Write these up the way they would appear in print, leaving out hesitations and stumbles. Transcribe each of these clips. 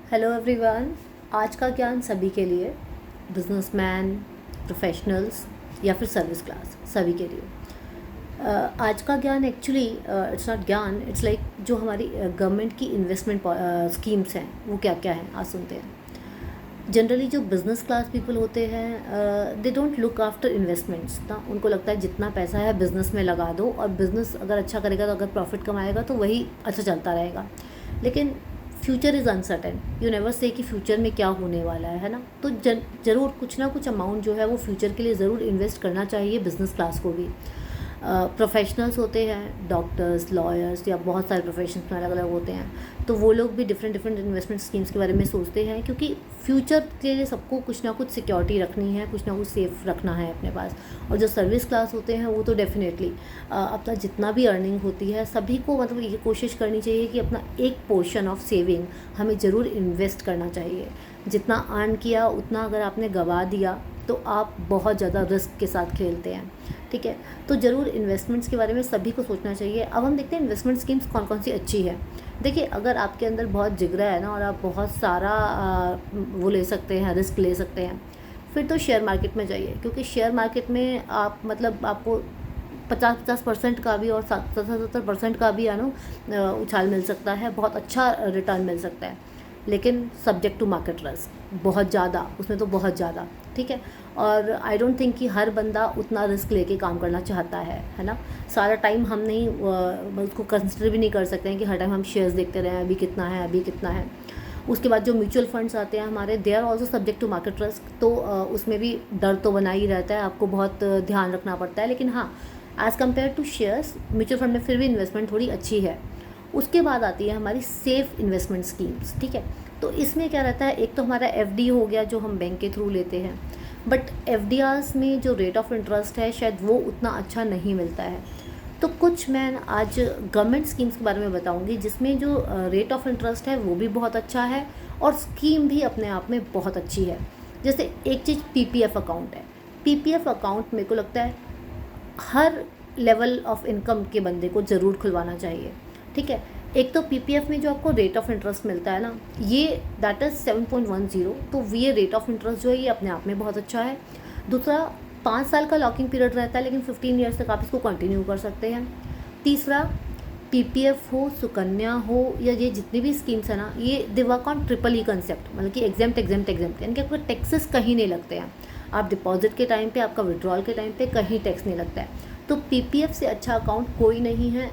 Hello everyone. आज का ज्ञान सभी के लिए, बिजनेसमैन, प्रोफेशनल्स या फिर सर्विस क्लास, सभी के लिए। आज का ज्ञान एक्चुअली इट्स नॉट ज्ञान, इट्स लाइक जो हमारी गवर्नमेंट की इन्वेस्टमेंट स्कीम्स हैं वो क्या क्या हैं, आज सुनते हैं। जनरली जो बिज़नेस क्लास पीपल होते हैं they don't look after investments ना। उनको लगता है जितना पैसा है बिज़नेस में लगा दो, और बिज़नेस अगर अच्छा करेगा तो अगर प्रॉफिट कमाएगा तो वही अच्छा चलता रहेगा। लेकिन future is uncertain, you never say कि फ्यूचर में क्या होने वाला है ना। तो ज़रूर कुछ ना कुछ अमाउंट जो है वो फ्यूचर के लिए ज़रूर इन्वेस्ट करना चाहिए बिज़नेस क्लास को भी। प्रोफेशनल्स होते हैं, डॉक्टर्स, लॉयर्स या बहुत सारे प्रोफेशंस में अलग अलग होते हैं, तो वो लोग भी डिफरेंट डिफरेंट इन्वेस्टमेंट स्कीम्स के बारे में सोचते हैं, क्योंकि फ्यूचर के लिए सबको कुछ ना कुछ सिक्योरिटी रखनी है, कुछ ना कुछ सेफ रखना है अपने पास। और जो सर्विस क्लास होते हैं वो तो डेफिनेटली अपना जितना भी अर्निंग होती है सभी को मतलब ये कोशिश करनी चाहिए कि अपना एक पोर्शन ऑफ सेविंग हमें ज़रूर इन्वेस्ट करना चाहिए। जितना अर्न किया उतना अगर आपने गंवा दिया तो आप बहुत ज़्यादा रिस्क के साथ खेलते हैं। ठीक है, तो ज़रूर इन्वेस्टमेंट्स के बारे में सभी को सोचना चाहिए। अब हम देखते हैं इन्वेस्टमेंट स्कीम्स कौन कौन सी अच्छी है। देखिए, अगर आपके अंदर बहुत जिगरा है ना और आप बहुत सारा वो ले सकते हैं, रिस्क ले सकते हैं, फिर तो शेयर मार्केट में जाइए। क्योंकि शेयर मार्केट में आप मतलब आपको 50% का भी और 70% का भी उछाल मिल सकता है, बहुत अच्छा रिटर्न मिल सकता है। लेकिन सब्जेक्ट टू मार्केट रिस्क बहुत ज़्यादा, उसमें तो बहुत ज़्यादा। ठीक है, और आई डोंट थिंक कि हर बंदा उतना रिस्क लेके काम करना चाहता है ना। सारा टाइम हम नहीं उसको कंसिडर भी नहीं कर सकते हैं कि हर टाइम हम शेयर्स देखते रहें, अभी कितना है अभी कितना है। उसके बाद जो म्यूचुअल फंड्स आते हैं हमारे, they are also subject to market risk, तो उसमें भी डर तो बना ही रहता है, आपको बहुत ध्यान रखना पड़ता है। लेकिन हाँ, as compare to shares, mutual fund में फिर भी इन्वेस्टमेंट थोड़ी अच्छी है। उसके बाद आती है हमारी सेफ़ इन्वेस्टमेंट स्कीम्स। ठीक है, तो इसमें क्या रहता है, एक तो हमारा एफडी हो गया जो हम बैंक के थ्रू लेते हैं, बट एफडीआर्स में जो रेट ऑफ इंटरेस्ट है शायद वो उतना अच्छा नहीं मिलता है। तो कुछ मैं आज गवर्नमेंट स्कीम्स के बारे में बताऊंगी जिसमें जो रेट ऑफ इंटरेस्ट है वो भी बहुत अच्छा है और स्कीम भी अपने आप में बहुत अच्छी है। जैसे एक चीज़ पीपीएफ अकाउंट है। पीपीएफ अकाउंट मेरे को लगता है हर लेवल ऑफ इनकम के बंदे को ज़रूर खुलवाना चाहिए। ठीक है, एक तो पीपीएफ में जो आपको रेट ऑफ इंटरेस्ट मिलता है ना, ये दैट इज़ 7.10, तो ये रेट ऑफ इंटरेस्ट जो है ये अपने आप में बहुत अच्छा है। दूसरा, 5 साल का लॉकिंग पीरियड रहता है, लेकिन 15 ईयर्स तक आप इसको कंटिन्यू कर सकते हैं। तीसरा, पीपीएफ हो, सुकन्या हो, या ये जितनी भी स्कीम्स है ना, ये they work on triple E concept, मतलब कि एग्जाम्प्ट एग्जाम्प्ट एग्जाम्प्ट, यानी कि आपको टैक्सेस कहीं नहीं लगते हैं। आप डिपॉजिट के टाइम पे, आपका विड्रॉल के टाइम पे कहीं टैक्स नहीं लगता है। तो पीपीएफ से अच्छा अकाउंट कोई नहीं है।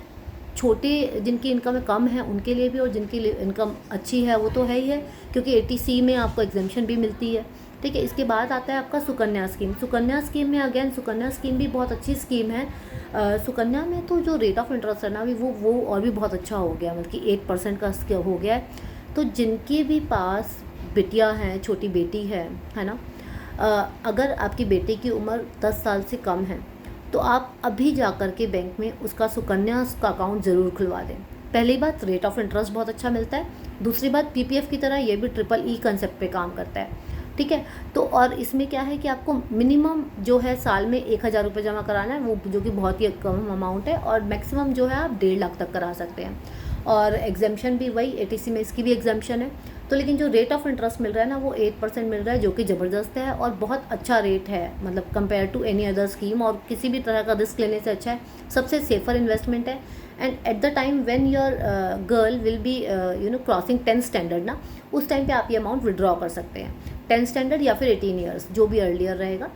छोटे जिनकी इनकम कम है उनके लिए भी, और जिनकी इनकम अच्छी है वो तो है ही है, क्योंकि एटीसी में आपको एग्जेम्पशन भी मिलती है। ठीक है, इसके बाद आता है आपका सुकन्या स्कीम। सुकन्या स्कीम में अगेन, सुकन्या स्कीम भी बहुत अच्छी स्कीम है। सुकन्या में तो जो रेट ऑफ इंटरेस्ट है ना अभी वो और भी बहुत अच्छा हो गया, मतलब कि 8% का हो गया है। तो जिनके भी पास बेटियां हैं, छोटी बेटी है ना, अगर आपकी बेटी की उम्र 10 साल से कम है तो आप अभी जा कर के बैंक में उसका सुकन्या का अकाउंट ज़रूर खुलवा दें। पहली बात, रेट ऑफ इंटरेस्ट बहुत अच्छा मिलता है। दूसरी बात, पीपीएफ की तरह ये भी ट्रिपल ई कंसेप्ट पे काम करता है। ठीक है, तो और इसमें क्या है कि आपको मिनिमम जो है साल में 1,000 रुपये जमा कराना है, वो जो कि बहुत ही कम अमाउंट है, और मैक्सिमम जो है आप 1.5 लाख तक करा सकते हैं। और एग्जाम्पशन भी वही, एटीसी में इसकी भी एग्जाम्पशन है। तो लेकिन जो रेट ऑफ इंटरेस्ट मिल रहा है ना वो 8% मिल रहा है, जो कि ज़बरदस्त है और बहुत अच्छा रेट है, मतलब compare to any other scheme, और किसी भी तरह का रिस्क लेने से अच्छा है। सबसे सेफर इन्वेस्टमेंट है। And at the time when your girl will be crossing 10th standard ना, उस टाइम पे आप ये अमाउंट विड्रॉ कर सकते हैं, 10th स्टैंडर्ड या फिर 18 ईयर्स, जो भी अर्लियर रहेगा।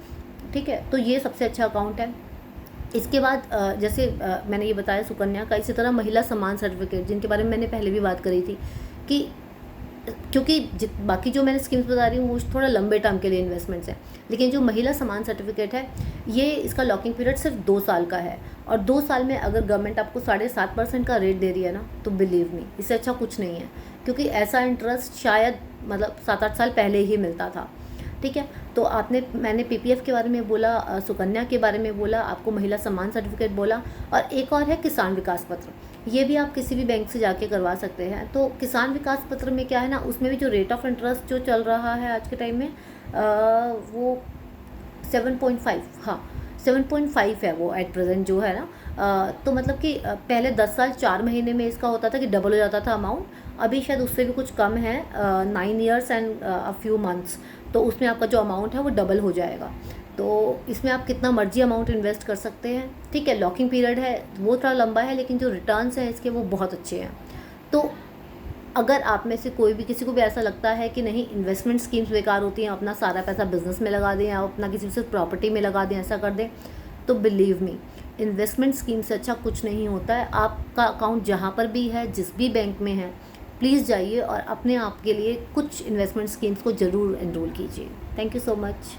ठीक है, तो ये सबसे अच्छा अकाउंट है। इसके बाद जैसे मैंने ये बताया सुकन्या का, इसी तरह महिला सम्मान सर्टिफिकेट, जिनके बारे में मैंने पहले भी बात करी थी, कि क्योंकि बाकी जो मैंने स्कीम्स बता रही हूँ वो थोड़ा लंबे टर्म के लिए इन्वेस्टमेंट्स हैं, लेकिन जो महिला सम्मान सर्टिफिकेट है ये, इसका लॉकिंग पीरियड सिर्फ 2 साल का है, और 2 साल में अगर गवर्नमेंट आपको 7.5% का रेट दे रही है ना, तो बिलीव मी, इससे अच्छा कुछ नहीं है। क्योंकि ऐसा इंटरेस्ट शायद मतलब 7-8 साल पहले ही मिलता था। ठीक है, तो मैंने पीपीएफ के बारे में बोला, सुकन्या के बारे में बोला, आपको महिला सम्मान सर्टिफिकेट बोला, और एक और है किसान विकास पत्र। ये भी आप किसी भी बैंक से जाके करवा सकते हैं। तो किसान विकास पत्र में क्या है ना, उसमें भी जो रेट ऑफ इंटरेस्ट जो चल रहा है आज के टाइम में वो 7.5, हाँ 7.5 है वो एट प्रेजेंट जो है ना। तो मतलब कि पहले 10 साल 4 महीने में इसका होता था कि डबल हो जाता था अमाउंट, अभी शायद उससे भी कुछ कम है, 9 years and a few months, तो उसमें आपका जो अमाउंट है वो डबल हो जाएगा। तो इसमें आप कितना मर्जी अमाउंट इन्वेस्ट कर सकते हैं, ठीक है। लॉकिंग पीरियड है वो थोड़ा लंबा है, लेकिन जो रिटर्न्स हैं इसके वो बहुत अच्छे हैं। तो अगर आप में से कोई भी, किसी को भी ऐसा लगता है कि नहीं इन्वेस्टमेंट स्कीम्स बेकार होती हैं, अपना सारा पैसा बिजनेस में लगा दें या अपना किसी से प्रॉपर्टी में लगा दें, ऐसा कर दें, तो बिलीव मी, इन्वेस्टमेंट स्कीम से अच्छा कुछ नहीं होता है। आपका अकाउंट जहाँ पर भी है, जिस भी बैंक में है, प्लीज़ जाइए और अपने आप के लिए कुछ इन्वेस्टमेंट स्कीम्स को ज़रूर एनरोल कीजिए। Thank you so much.